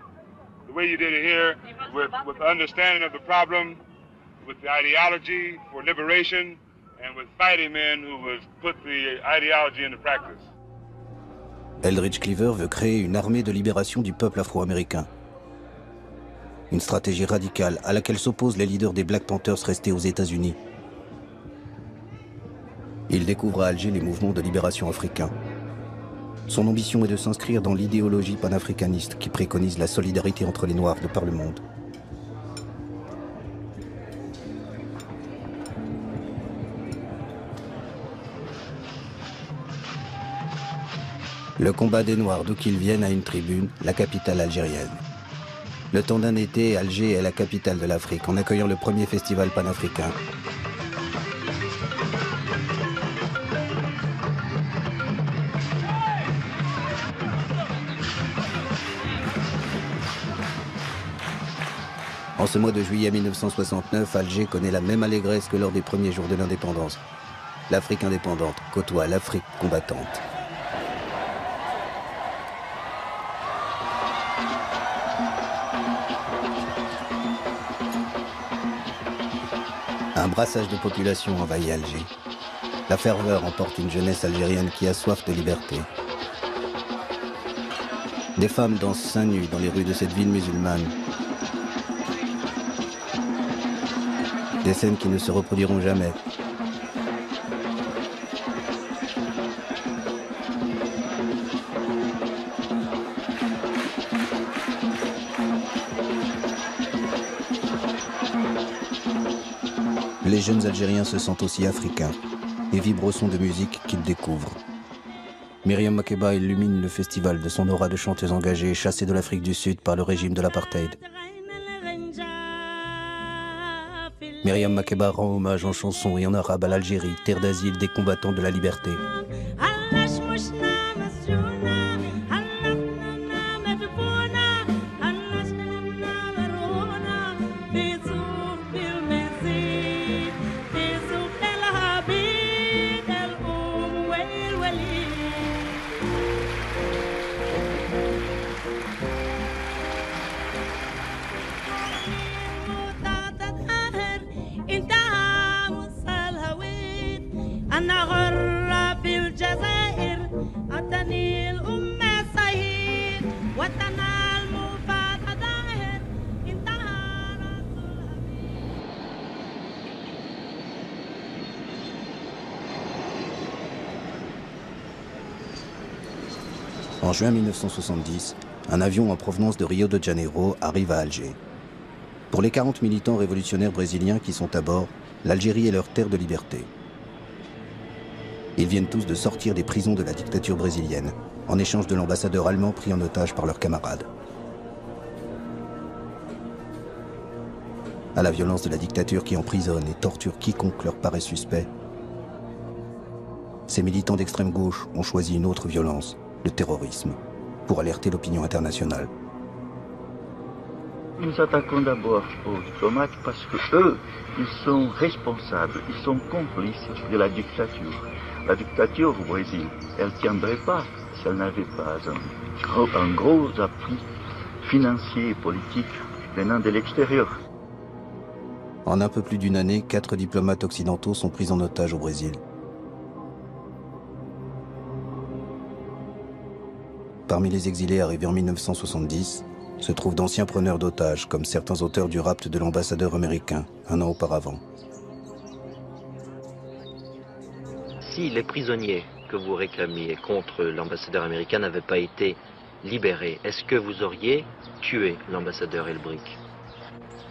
The way you did it here, with understanding of the problem, with the ideology for liberation, and with fighting men who would put the ideology into practice. Eldridge Cleaver veut créer une armée de libération du peuple afro-américain. Une stratégie radicale à laquelle s'opposent les leaders des Black Panthers restés aux États-Unis. Il découvre à Alger les mouvements de libération africains. Son ambition est de s'inscrire dans l'idéologie panafricaniste qui préconise la solidarité entre les Noirs de par le monde. Le combat des Noirs, d'où qu'ils viennent, a une tribune, la capitale algérienne. Le temps d'un été, Alger est la capitale de l'Afrique, en accueillant le premier festival panafricain. En ce mois de juillet 1969, Alger connaît la même allégresse que lors des premiers jours de l'indépendance. L'Afrique indépendante côtoie l'Afrique combattante. Un brassage de population envahit Alger. La ferveur emporte une jeunesse algérienne qui a soif de liberté. Des femmes dansent seins nus dans les rues de cette ville musulmane. Des scènes qui ne se reproduiront jamais. Les jeunes Algériens se sentent aussi africains et vibrent au son de musique qu'ils découvrent. Myriam Makeba illumine le festival de son aura de chanteuse engagée, chassée de l'Afrique du Sud par le régime de l'apartheid. Myriam Makeba rend hommage en chanson et en arabe à l'Algérie, terre d'asile des combattants de la liberté. En juin 1970, un avion en provenance de Rio de Janeiro arrive à Alger. Pour les 40 militants révolutionnaires brésiliens qui sont à bord, l'Algérie est leur terre de liberté. Ils viennent tous de sortir des prisons de la dictature brésilienne, en échange de l'ambassadeur allemand pris en otage par leurs camarades. À la violence de la dictature qui emprisonne et torture quiconque leur paraît suspect, ces militants d'extrême gauche ont choisi une autre violence, le terrorisme, pour alerter l'opinion internationale. Nous attaquons d'abord aux diplomates parce que eux, ils sont responsables, ils sont complices de la dictature. La dictature au Brésil, elle ne tiendrait pas si elle n'avait pas un gros appui financier et politique venant de l'extérieur. En un peu plus d'une année, 4 diplomates occidentaux sont pris en otage au Brésil. Parmi les exilés arrivés en 1970, se trouvent d'anciens preneurs d'otages, comme certains auteurs du rapt de l'ambassadeur américain, un an auparavant. Si les prisonniers que vous réclamiez contre l'ambassadeur américain n'avaient pas été libérés, est-ce que vous auriez tué l'ambassadeur Elbrick?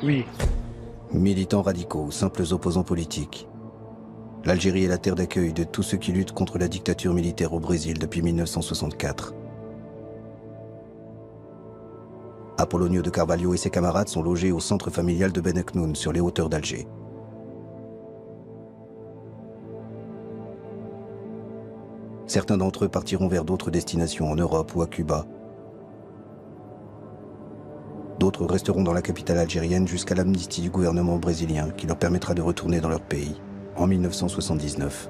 Oui. Militants radicaux, simples opposants politiques. L'Algérie est la terre d'accueil de tous ceux qui luttent contre la dictature militaire au Brésil depuis 1964. Apollonio de Carvalho et ses camarades sont logés au centre familial de Beneknoun, sur les hauteurs d'Alger. Certains d'entre eux partiront vers d'autres destinations, en Europe ou à Cuba. D'autres resteront dans la capitale algérienne jusqu'à l'amnistie du gouvernement brésilien qui leur permettra de retourner dans leur pays, en 1979.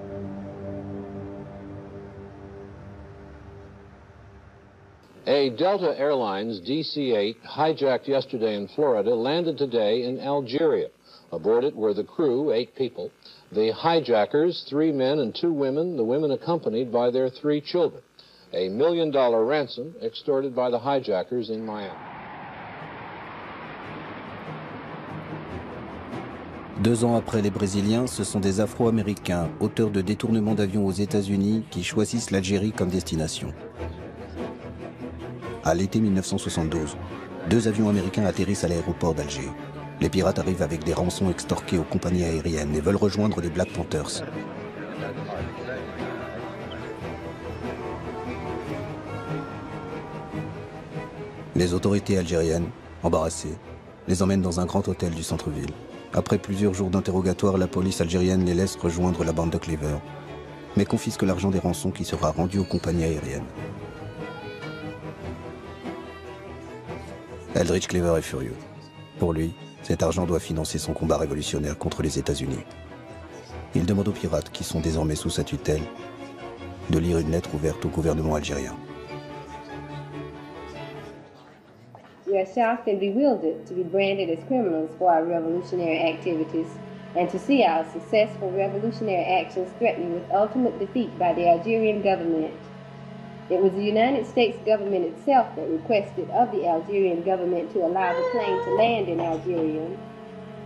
A Delta Airlines DC-8 hijacked yesterday in Florida landed today in Algeria. Aboard it were the crew, 8 people, the hijackers, 3 men and 2 women, the women accompanied by their 3 children. A $1 million ransom extorted by the hijackers in Miami. 2 ans après les Brésiliens, ce sont des Afro-Américains, auteurs de détournements d'avions aux États-Unis, qui choisissent l'Algérie comme destination. À l'été 1972, 2 avions américains atterrissent à l'aéroport d'Alger. Les pirates arrivent avec des rançons extorquées aux compagnies aériennes et veulent rejoindre les Black Panthers. Les autorités algériennes, embarrassées, les emmènent dans un grand hôtel du centre-ville. Après plusieurs jours d'interrogatoire, la police algérienne les laisse rejoindre la bande de Cleaver, mais confisque l'argent des rançons qui sera rendu aux compagnies aériennes. Eldridge Cleaver est furieux. Pour lui, cet argent doit financer son combat révolutionnaire contre les États-Unis. Il demande aux pirates, qui sont désormais sous sa tutelle, de lire une lettre ouverte au gouvernement algérien. We are shocked and bewildered to be branded as criminals for our revolutionary activities and to see our successful revolutionary actions threatened with ultimate defeat by the Algerian government. It was the United States government itself that requested of the Algerian government to allow the plane to land in Algeria.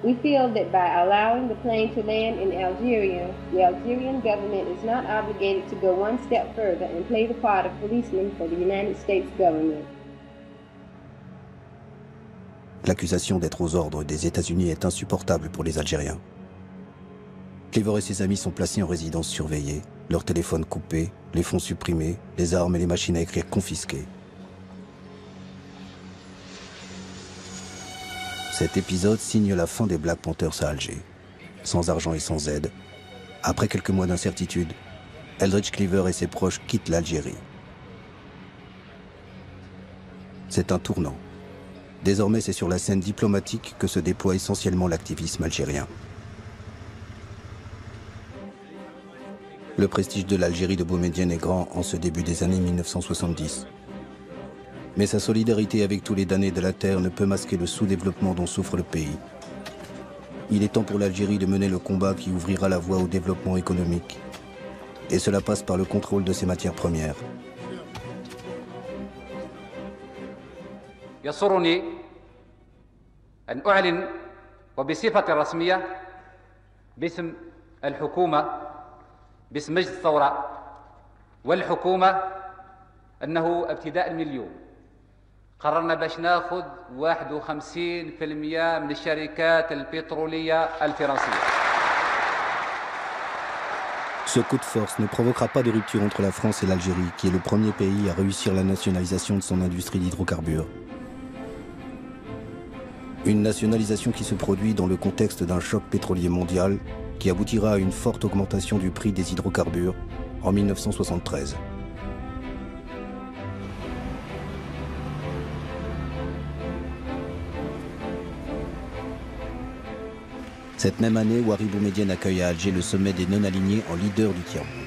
We feel that by allowing the plane to land in Algeria, the Algerian government is not obligated to go one step further and play the part of policeman for the United States government. L'accusation d'être aux ordres des États-Unis est insupportable pour les Algériens. Cleaver et ses amis sont placés en résidence surveillée, leurs téléphones coupés, les fonds supprimés, les armes et les machines à écrire confisquées. Cet épisode signe la fin des Black Panthers à Alger. Sans argent et sans aide, après quelques mois d'incertitude, Eldridge Cleaver et ses proches quittent l'Algérie. C'est un tournant. Désormais, c'est sur la scène diplomatique que se déploie essentiellement l'activisme algérien. Le prestige de l'Algérie de Boumedienne est grand en ce début des années 1970. Mais sa solidarité avec tous les damnés de la terre ne peut masquer le sous-développement dont souffre le pays. Il est temps pour l'Algérie de mener le combat qui ouvrira la voie au développement économique. Et cela passe par le contrôle de ses matières premières. يسرني أن أعلن وبصفة رسمية باسم الحكومة باسم مجلس الثورة والحكومة أنه ابتداء من اليوم قررنا باش ناخذ 51% من الشركات البترولية الفرنسية. Ce coup de force ne provoquera pas de rupture entre la France et l'Algérie, qui est le premier pays à réussir la nationalisation de son industrie d'hydrocarbures. Une nationalisation qui se produit dans le contexte d'un choc pétrolier mondial qui aboutira à une forte augmentation du prix des hydrocarbures en 1973. Cette même année, Houari Boumedienne accueille à Alger le sommet des non-alignés en leader du tiers-monde.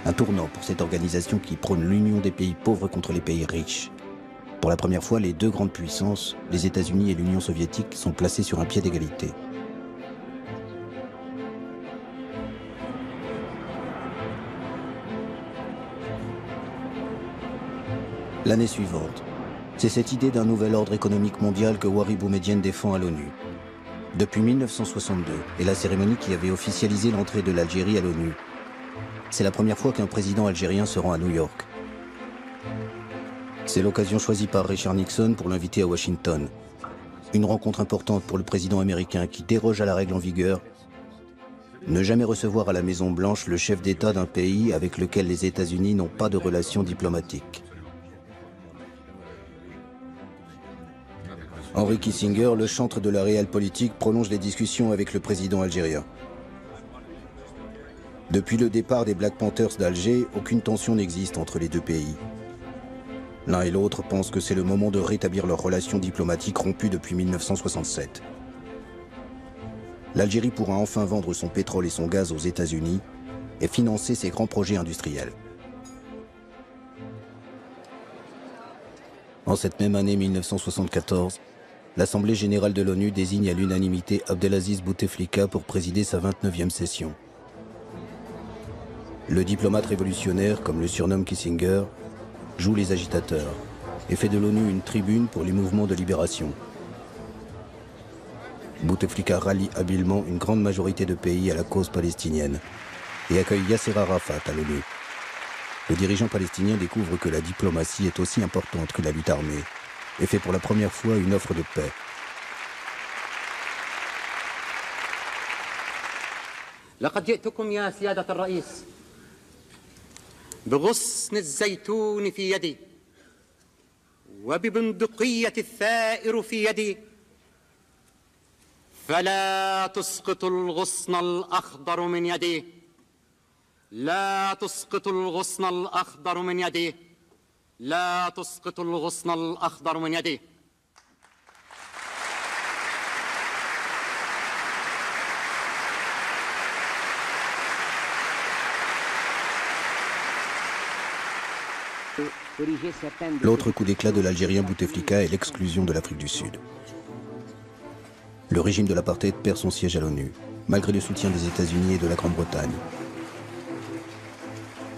Un tournant pour cette organisation qui prône l'union des pays pauvres contre les pays riches. Pour la première fois, les deux grandes puissances, les États-Unis et l'Union soviétique, sont placés sur un pied d'égalité. L'année suivante, c'est cette idée d'un nouvel ordre économique mondial que Houari Boumedienne défend à l'ONU. Depuis 1962 et la cérémonie qui avait officialisé l'entrée de l'Algérie à l'ONU, c'est la première fois qu'un président algérien se rend à New York. C'est l'occasion choisie par Richard Nixon pour l'inviter à Washington. Une rencontre importante pour le président américain qui déroge à la règle en vigueur: ne jamais recevoir à la Maison-Blanche le chef d'État d'un pays avec lequel les États-Unis n'ont pas de relations diplomatiques. Henry Kissinger, le chantre de la réelle politique, prolonge les discussions avec le président algérien. Depuis le départ des Black Panthers d'Alger, aucune tension n'existe entre les deux pays. L'un et l'autre pensent que c'est le moment de rétablir leurs relations diplomatiques rompues depuis 1967. L'Algérie pourra enfin vendre son pétrole et son gaz aux États-Unis et financer ses grands projets industriels. En cette même année 1974, l'Assemblée générale de l'ONU désigne à l'unanimité Abdelaziz Bouteflika pour présider sa 29e session. Le diplomate révolutionnaire, comme le surnomme Kissinger, joue les agitateurs et fait de l'ONU une tribune pour les mouvements de libération. Bouteflika rallie habilement une grande majorité de pays à la cause palestinienne et accueille Yasser Arafat à l'ONU. Le dirigeant palestinien découvre que la diplomatie est aussi importante que la lutte armée et fait pour la première fois une offre de paix. لقد جئتكم يا سيادة الرئيس بغصن الزيتون في يدي وببندقية الثائر في يدي فلا تسقط الغصن الأخضر من يدي لا تسقط الغصن الأخضر من يدي لا تسقط الغصن الأخضر من يدي. L'autre coup d'éclat de l'Algérien Bouteflika est l'exclusion de l'Afrique du Sud. Le régime de l'apartheid perd son siège à l'ONU, malgré le soutien des États-Unis et de la Grande-Bretagne.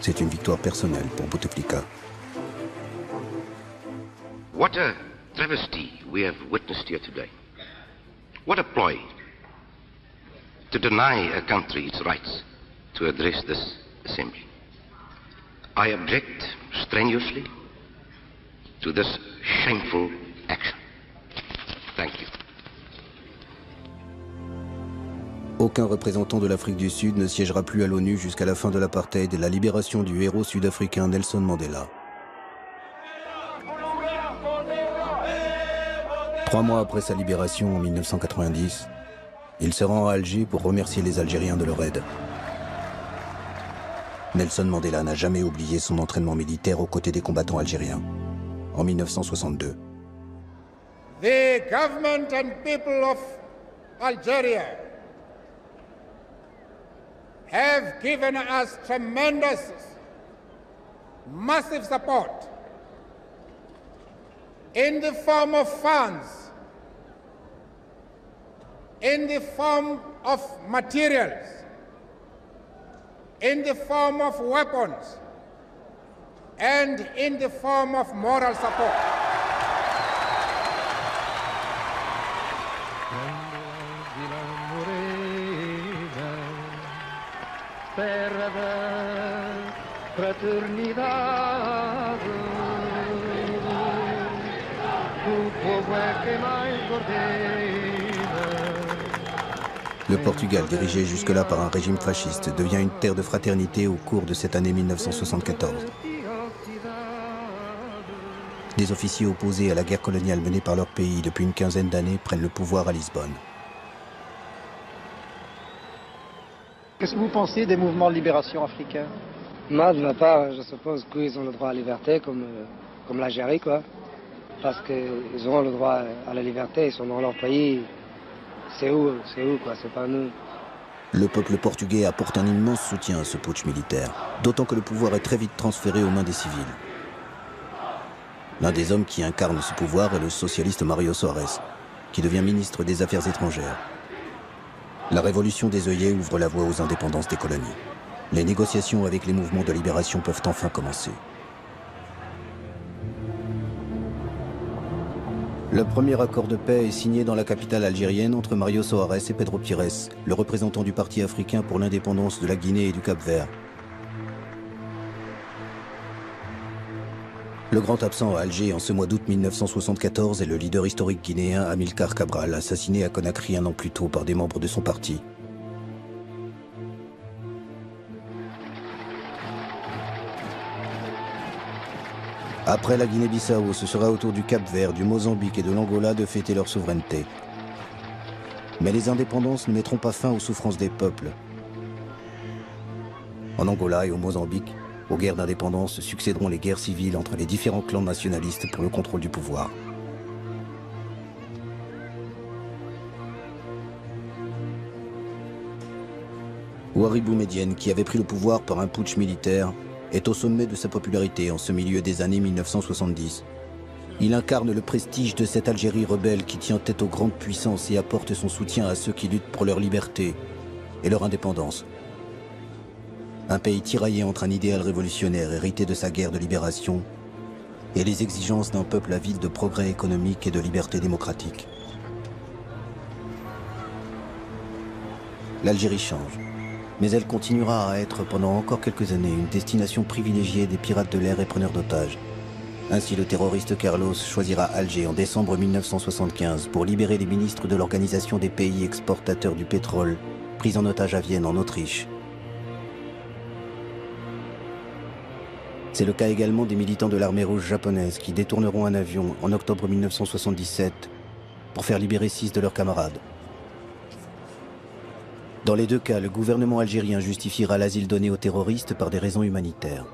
C'est une victoire personnelle pour Bouteflika. What a travesty we have witnessed here today. What a ploy to deny a country its rights to address this assembly. I object strenuously to this shameful action. Thank you. Aucun représentant de l'Afrique du Sud ne siégera plus à l'ONU jusqu'à la fin de l'apartheid et la libération du héros sud-africain Nelson Mandela. 3 mois après sa libération en 1990, il se rend à Alger pour remercier les Algériens de leur aide. Nelson Mandela n'a jamais oublié son entraînement militaire aux côtés des combattants algériens. En 1962. The government and people of Algeria have given us tremendous, massive support in the form of funds, in the form of materials, in the form of weapons, and in the form of moral support. Le Portugal, dirigé jusque-là par un régime fasciste, devient une terre de fraternité au cours de cette année 1974. Des officiers opposés à la guerre coloniale menée par leur pays depuis une quinzaine d'années prennent le pouvoir à Lisbonne. Qu'est-ce que vous pensez des mouvements de libération africains? Moi, de ma part, je suppose qu'ils ont le droit à la liberté, comme l'Algérie, quoi. Parce qu'ils auront le droit à la liberté, ils sont dans leur pays. C'est où, quoi, c'est pas nous. Le peuple portugais apporte un immense soutien à ce putsch militaire, d'autant que le pouvoir est très vite transféré aux mains des civils. L'un des hommes qui incarne ce pouvoir est le socialiste Mário Soares, qui devient ministre des Affaires étrangères. La révolution des œillets ouvre la voie aux indépendances des colonies. Les négociations avec les mouvements de libération peuvent enfin commencer. Le premier accord de paix est signé dans la capitale algérienne entre Mário Soares et Pedro Pires, le représentant du Parti africain pour l'indépendance de la Guinée et du Cap-Vert. Le grand absent à Alger en ce mois d'août 1974 est le leader historique guinéen Amilcar Cabral, assassiné à Conakry un an plus tôt par des membres de son parti. Après la Guinée-Bissau, ce sera au tour du Cap-Vert, du Mozambique et de l'Angola de fêter leur souveraineté. Mais les indépendances ne mettront pas fin aux souffrances des peuples. En Angola et au Mozambique, aux guerres d'indépendance succéderont les guerres civiles entre les différents clans nationalistes pour le contrôle du pouvoir. Ouari Boumedienne, qui avait pris le pouvoir par un putsch militaire, est au sommet de sa popularité en ce milieu des années 1970. Il incarne le prestige de cette Algérie rebelle qui tient tête aux grandes puissances et apporte son soutien à ceux qui luttent pour leur liberté et leur indépendance. Un pays tiraillé entre un idéal révolutionnaire hérité de sa guerre de libération et les exigences d'un peuple avide de progrès économique et de liberté démocratique. L'Algérie change, mais elle continuera à être pendant encore quelques années une destination privilégiée des pirates de l'air et preneurs d'otages. Ainsi, le terroriste Carlos choisira Alger en décembre 1975 pour libérer les ministres de l'Organisation des pays exportateurs du pétrole, pris en otage à Vienne en Autriche. C'est le cas également des militants de l'armée rouge japonaise qui détourneront un avion en octobre 1977 pour faire libérer 6 de leurs camarades. Dans les deux cas, le gouvernement algérien justifiera l'asile donné aux terroristes par des raisons humanitaires.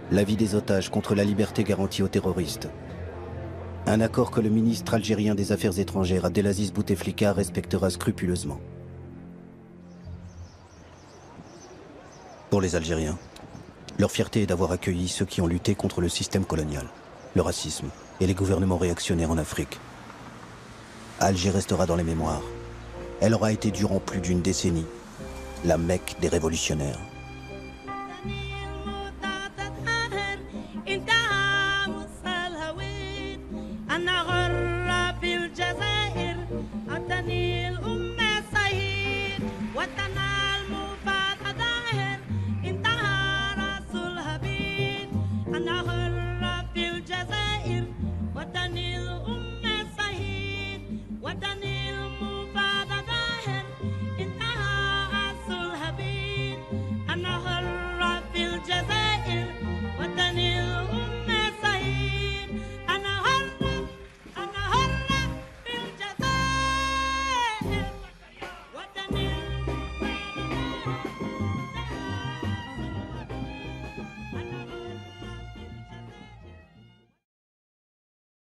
La vie des otages contre la liberté garantie aux terroristes. Un accord que le ministre algérien des Affaires étrangères, Abdelaziz Bouteflika, respectera scrupuleusement. Pour les Algériens, leur fierté est d'avoir accueilli ceux qui ont lutté contre le système colonial, le racisme et les gouvernements réactionnaires en Afrique. Alger restera dans les mémoires. Elle aura été durant plus d'une décennie la Mecque des révolutionnaires.